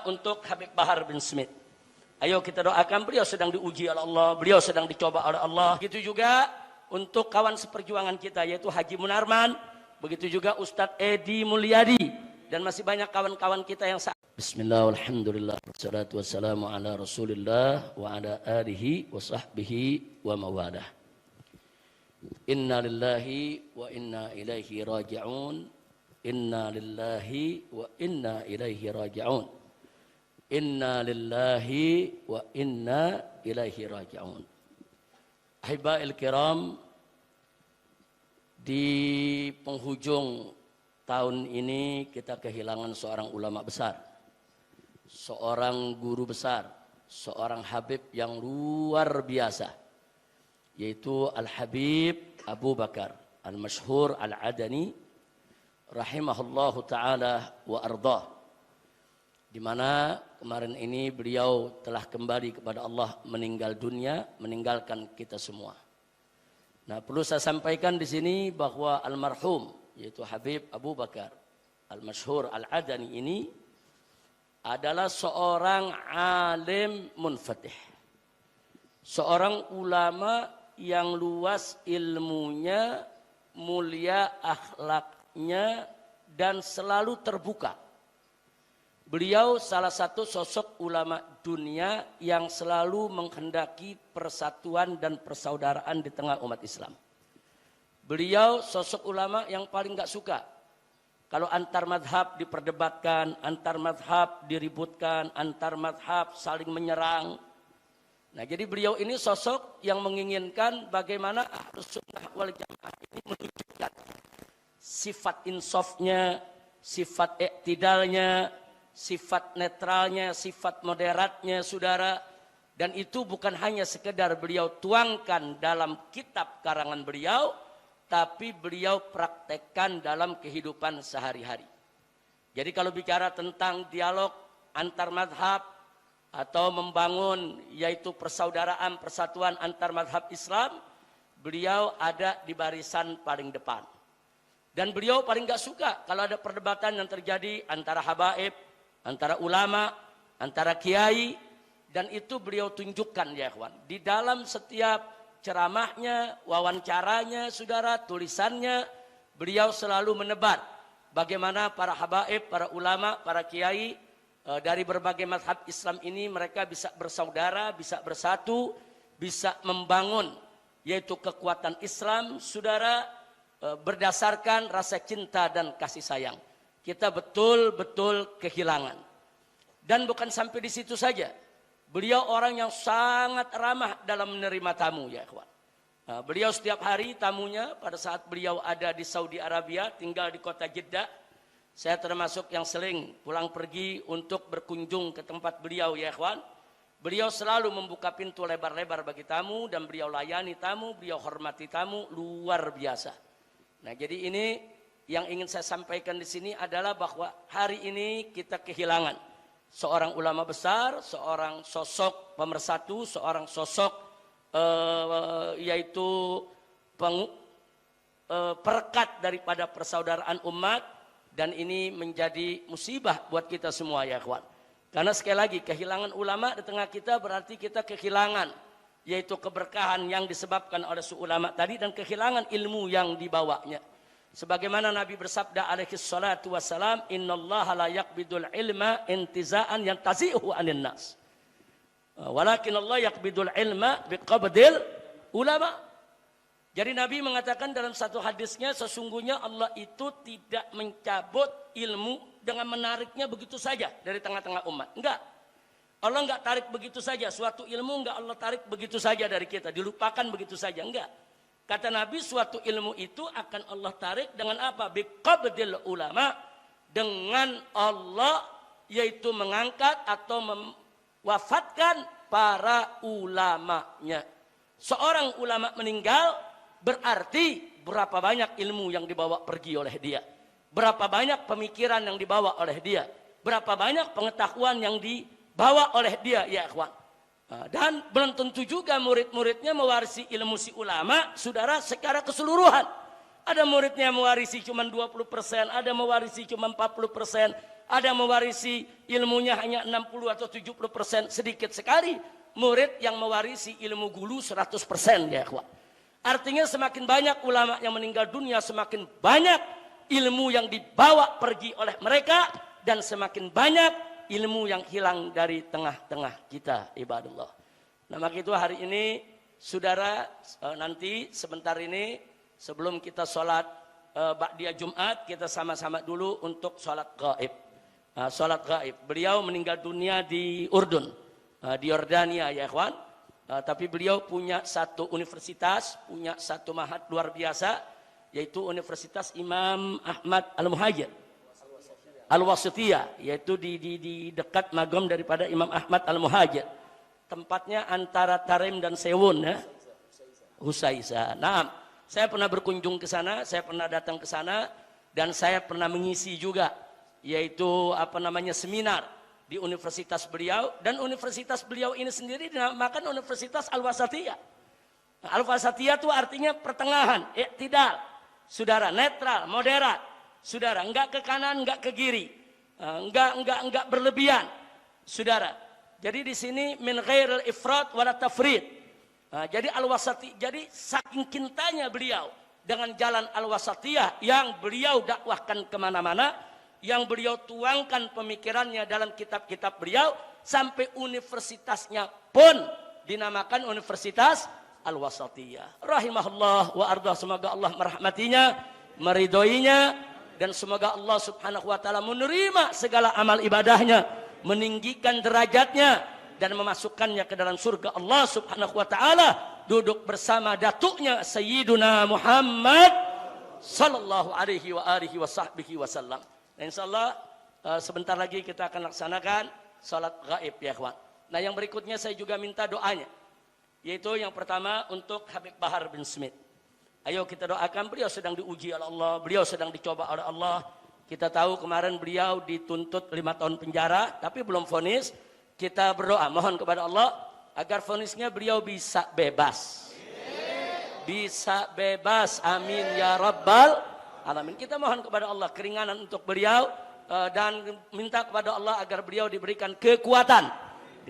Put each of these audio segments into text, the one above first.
Untuk Habib Bahar bin Smith. Ayo kita doakan, beliau sedang diuji oleh Allah, beliau sedang dicoba oleh Allah. Begitu juga untuk kawan seperjuangan kita yaitu Haji Munarman, begitu juga Ustadz Edi Mulyadi dan masih banyak kawan-kawan kita yang Bismillah, alhamdulillah, wassalatu wassalamu ala rasulillah wa ala alihi wa sahbihi wa mawadah. Inna lillahi wa inna ilaihi raji'un. Inna lillahi wa inna ilaihi raji'un. Inna lillahi wa inna ilaihi raji'un. Ahibba'il kiram, di penghujung tahun ini kita kehilangan seorang ulama besar, seorang guru besar, seorang habib yang luar biasa, yaitu Al-Habib Abu Bakar Al-Masyhur Al-Adani rahimahullahu ta'ala wa ardah, di mana kemarin ini beliau telah kembali kepada Allah, meninggal dunia, meninggalkan kita semua. Nah, perlu saya sampaikan di sini bahwa almarhum yaitu Habib Abu Bakar Al-Masyhur Al-Adani ini adalah seorang alim munfatih, seorang ulama yang luas ilmunya, mulia akhlaknya, dan selalu terbuka. Beliau salah satu sosok ulama dunia yang selalu menghendaki persatuan dan persaudaraan di tengah umat Islam. Beliau sosok ulama yang paling gak suka kalau antar madhab diperdebatkan, antar madhab diributkan, antar madhab saling menyerang. Nah, jadi beliau ini sosok yang menginginkan bagaimana Ahlus Sunnah wal Jamaah ini menunjukkan sifat insafnya, sifat iktidalnya, sifat netralnya, sifat moderatnya, saudara. Dan itu bukan hanya sekedar beliau tuangkan dalam kitab karangan beliau, tapi beliau praktekkan dalam kehidupan sehari-hari. Jadi kalau bicara tentang dialog antar madhab atau membangun yaitu persaudaraan, persatuan antar madhab Islam, beliau ada di barisan paling depan. Dan beliau paling gak suka kalau ada perdebatan yang terjadi antara habaib, antara ulama, antara kiai, dan itu beliau tunjukkan ya ikhwan. Di dalam setiap ceramahnya, wawancaranya, saudara, tulisannya, beliau selalu menebar bagaimana para habaib, para ulama, para kiai dari berbagai mazhab Islam ini mereka bisa bersaudara, bisa bersatu, bisa membangun yaitu kekuatan Islam, saudara, berdasarkan rasa cinta dan kasih sayang. Kita betul-betul kehilangan. Dan bukan sampai di situ saja. Beliau orang yang sangat ramah dalam menerima tamu ya ikhwan. Nah, beliau setiap hari tamunya pada saat beliau ada di Saudi Arabia, tinggal di kota Jeddah. Saya termasuk yang sering pulang pergi untuk berkunjung ke tempat beliau ya ikhwan. Beliau selalu membuka pintu lebar-lebar bagi tamu dan beliau layani tamu, beliau hormati tamu luar biasa. Nah, jadi ini yang ingin saya sampaikan di sini adalah bahwa hari ini kita kehilangan seorang ulama besar, seorang sosok pemersatu, seorang sosok yaitu perekat daripada persaudaraan umat, dan ini menjadi musibah buat kita semua ya ikhwan. Karena sekali lagi kehilangan ulama di tengah kita berarti kita kehilangan yaitu keberkahan yang disebabkan oleh ulama tadi dan kehilangan ilmu yang dibawanya. Sebagaimana Nabi bersabda alaihi salatu wassalam, innallaha la yaqbidul ilma intiza'an yantazi'uhu 'anil nas. Walakin Allah yaqbidul ilma biqabdil ulama. Jadi Nabi mengatakan dalam satu hadisnya, sesungguhnya Allah itu tidak mencabut ilmu dengan menariknya begitu saja dari tengah-tengah umat. Enggak. Allah enggak tarik begitu saja. Suatu ilmu enggak Allah tarik begitu saja dari kita. Dilupakan begitu saja. Enggak. Kata Nabi, suatu ilmu itu akan Allah tarik dengan apa? Biqabdil ulama. Dengan Allah yaitu mengangkat atau mewafatkan para ulamanya. Seorang ulama meninggal berarti berapa banyak ilmu yang dibawa pergi oleh dia. Berapa banyak pemikiran yang dibawa oleh dia. Berapa banyak pengetahuan yang dibawa oleh dia ya ikhwan. Dan belum tentu juga murid-muridnya mewarisi ilmu si ulama, saudara, secara keseluruhan. Ada muridnya mewarisi cuma 20%, ada mewarisi cuma 40%, Ada yang mewarisi ilmunya hanya 60 atau 70%, sedikit sekali murid yang mewarisi ilmu guru 100% ya ikhwan. Artinya semakin banyak ulama yang meninggal dunia, semakin banyak ilmu yang dibawa pergi oleh mereka, dan semakin banyak ilmu yang hilang dari tengah-tengah kita, ibadallah. Nah, maka itu hari ini saudara, nanti sebentar ini sebelum kita sholat ba'diyah Jumat, kita sama-sama dulu untuk sholat gaib. Sholat gaib. Beliau meninggal dunia di Urdun, di Yordania ya ikhwan. Tapi beliau punya satu universitas, punya satu mahat luar biasa, yaitu Universitas Imam Ahmad Al-Muhajir Al-Wasithiyah, yaitu di dekat magam daripada Imam Ahmad Al-Muhajir. Tempatnya antara Tarim dan Sewun ya. Husaisa. Nah, saya pernah berkunjung ke sana, saya pernah datang ke sana, dan saya pernah mengisi juga, yaitu seminar di universitas beliau. Dan universitas beliau ini sendiri dinamakan Universitas Al-Wasithiyah. Al-Wasithiyah itu artinya pertengahan, iktidal, saudara, netral, moderat, saudara, enggak ke kanan, enggak ke kiri, enggak berlebihan, saudara. Jadi di sini min ghairil ifrat wala tafrid. Jadi Al-Wasithiyah, jadi saking cintanya beliau dengan jalan Al-Wasithiyah yang beliau dakwahkan kemana-mana, yang beliau tuangkan pemikirannya dalam kitab-kitab beliau, sampai universitasnya pun dinamakan Universitas Al-Wasithiyah. Rahimahullah wa ardah, semoga Allah merahmatinya, meridhoinya, dan semoga Allah subhanahu wa ta'ala menerima segala amal ibadahnya, meninggikan derajatnya, dan memasukkannya ke dalam surga Allah subhanahu wa ta'ala, duduk bersama datuknya Sayyiduna Muhammad sallallahu alaihi wa alihi wa sahbihi wasallam. Dan insyaallah sebentar lagi kita akan laksanakan salat gaib ya ikhwan. Nah, yang berikutnya saya juga minta doanya, yaitu yang pertama untuk Habib Bahar bin Smith. Ayo kita doakan, beliau sedang diuji oleh Allah, beliau sedang dicoba oleh Allah. Kita tahu kemarin beliau dituntut 5 tahun penjara, tapi belum vonis. Kita berdoa, mohon kepada Allah agar vonisnya beliau bisa bebas. Bisa bebas, amin ya rabbal alamin. Kita mohon kepada Allah keringanan untuk beliau, dan minta kepada Allah agar beliau diberikan kekuatan,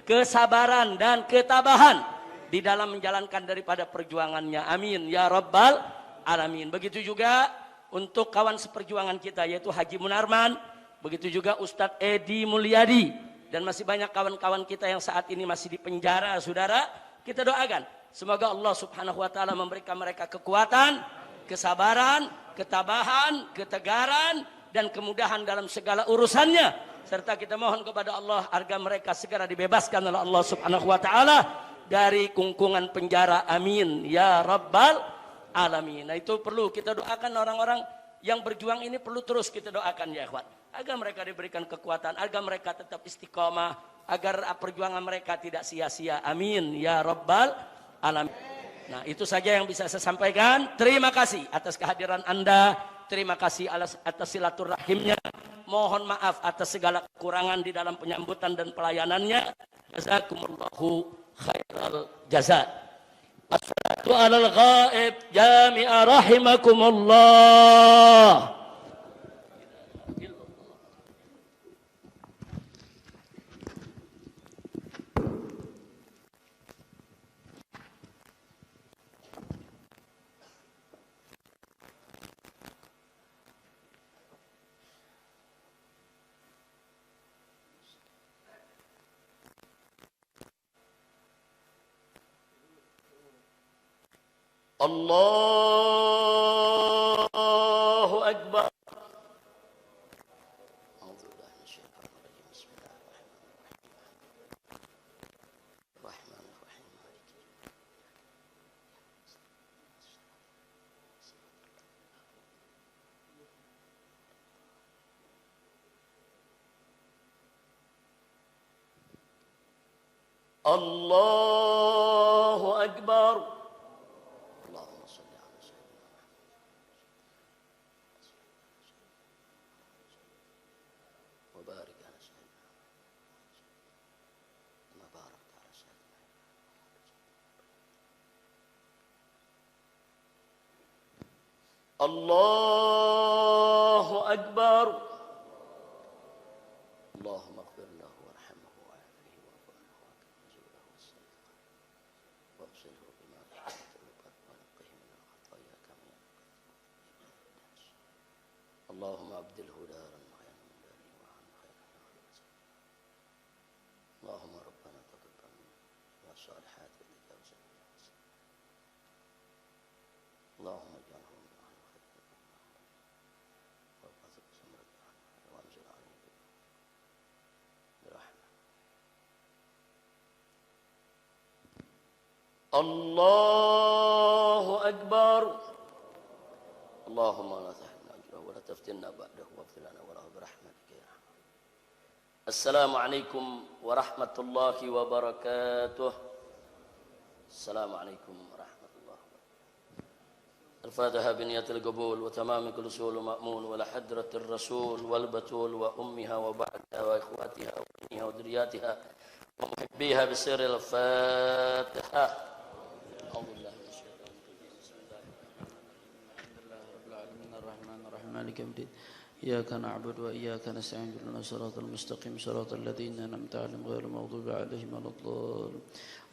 kesabaran, dan ketabahan di dalam menjalankan daripada perjuangannya, amin ya rabbal alamin. Begitu juga untuk kawan seperjuangan kita, yaitu Haji Munarman, begitu juga Ustadz Edi Mulyadi, dan masih banyak kawan-kawan kita yang saat ini masih di penjara, saudara. Kita doakan semoga Allah subhanahu wa ta'ala memberikan mereka kekuatan, kesabaran, ketabahan, ketegaran, dan kemudahan dalam segala urusannya. Serta kita mohon kepada Allah agar mereka segera dibebaskan oleh Allah subhanahu wa ta'ala dari kungkungan penjara, amin ya rabbal alamin. Nah, itu perlu kita doakan, orang-orang yang berjuang ini perlu terus kita doakan ya ikhwan, agar mereka diberikan kekuatan, agar mereka tetap istiqomah, agar perjuangan mereka tidak sia-sia, amin ya rabbal alamin. Nah, itu saja yang bisa saya sampaikan. Terima kasih atas kehadiran Anda, terima kasih atas silaturahimnya, mohon maaf atas segala kekurangan di dalam penyambutan dan pelayanannya. Jazakumullahu khairal jazaa. Wassalatu alal ghaib jami'a rahimakumullah. Allahu Akbar. Allahu Akbar. Allahu Akbar. اللهم أبدله دارا خيرا من داره وعن خيرا. اللهم ربنا تقبل منا الصالحات وتجاوز عنا. اللهم اجعله من أهل الخير وارزق سمرته وانزل عليه برحمة. الله أكبر. اللهم لا تحرمنا أجره ولا تفتنا بعده واغفر لنا وله برحمتك يا رحمن. السلام عليكم ورحمة الله وبركاته. السلام عليكم ورحمة الله وبركاته. الفاتحة بنية القبول وتمام كل سول مأمون ولحضرة الرسول والبتول وأمها وبعدها وإخواتها وبنيها وذرياتها ومحبيها بسر الفاتحة. أعوذ بالله من الشيطان الرجيم. بسم الله الحمد لله رب العالمين الرحمن الرحيم مالك يوم الدين إياك نعبد وإياك نستعين اهدنا الصراط المستقيم صراط الذين أنعمت عليهم غير المغضوب عليهم ولا الضالين.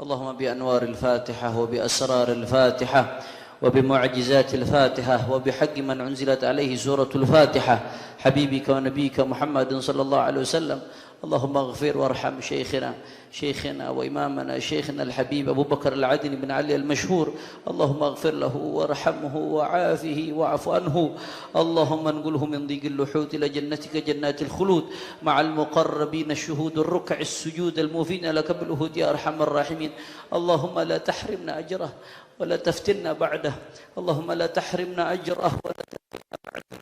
اللهم بأنوار الفاتحة وبأسرار الفاتحة وبمعجزات الفاتحة وبحق من أنزلت عليه سورة الفاتحة حبيبك ونبيك محمد صلى الله عليه وسلم. اللهم اغفر وارحم شيخنا وإمامنا شيخنا الحبيب أبو بكر العدني بن علي المشهور. اللهم اغفر له وارحمه وعافه واعف عنه. اللهم انقله من ضيق اللحود إلى جنتك جنات الخلود مع المقربين الشهود الركع السجود الموفين لك بالأهود يا أرحم الراحمين. اللهم لا تحرمنا أجره ولا تفتنا بعده. اللهم لا تحرمنا أجره ولا تفتنا بعده.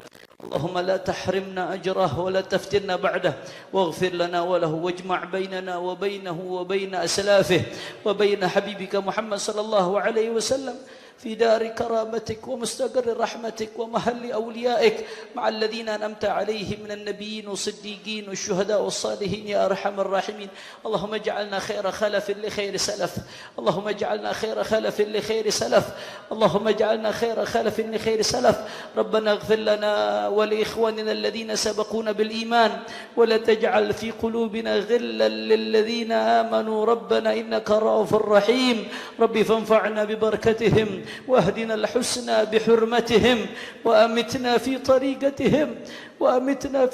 اللهم لا تحرمنا أجره ولا تفتنا بعده واغفر لنا وله واجمع بيننا وبينه وبين أسلافه وبين حبيبك محمد صلى الله عليه وسلم في دار كرامتك ومستقر رحمتك ومحل أوليائك مع الذين أنعمت عليهم من النبيين والصديقين والشهداء والصالحين يا أرحم الراحمين. اللهم اجعلنا خير خلف لخير سلف. اللهم اجعلنا خير خلف لخير سلف. اللهم اجعلنا خير خلف لخير سلف. ربنا اغفر لنا ولإخواننا الذين سبقونا بالإيمان ولا تجعل في قلوبنا غلا للذين آمنوا ربنا إنك رؤوف رحيم. ربي فانفعنا ببركتهم واهدنا الحسنى بحرمتهم وأمتنا في طريقتهم وأمتنا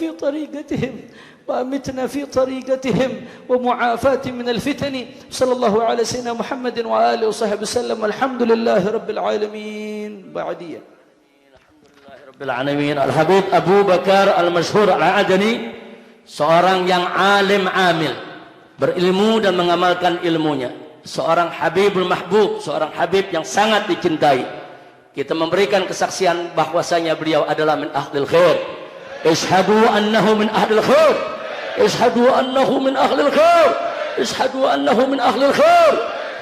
في طريقتهم ومعافاة من الفتن. صلى الله على سيدنا محمد وآله وصحبه وسلم. الحمد لله رب العالمين. بعدية الحمد لله رب العالمين. Al-Habib Abu Bakar Al-Masyhur Al-Adani, seorang yang alim amil, berilmu dan mengamalkan ilmunya, seorang Habibul Mahbub, seorang Habib yang sangat dicintai. Kita memberikan kesaksian bahwasanya beliau adalah min ahlil khair. Ishhadu annahu min ahlil khair. Ishhadu annahu min ahlil khair. Ishhadu annahu min ahlil khair.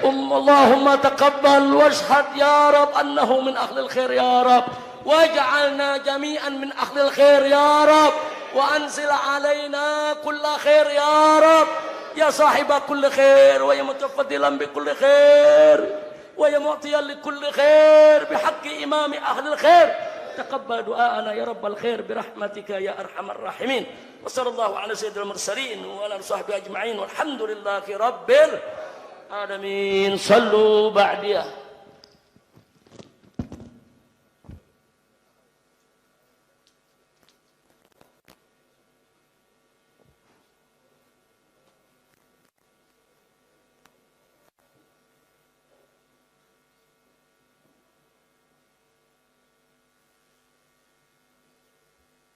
Allahumma taqabbal washhad ya Rab annahu min ahlil khair ya Rab. Waj'alna jami'an min ahlil khair ya Rab. Wa anzil alaina kulla khair ya Rab. يا صاحب كل خير ويا متفضلا بكل خير ويا معطيا لكل خير بحق إمام أهل الخير تقبل دعاءنا يا رب الخير برحمتك يا أرحم الراحمين. وصلى الله على سيد المرسلين وعلى صحبه أجمعين والحمد لله رب العالمين. صلوا بعديه.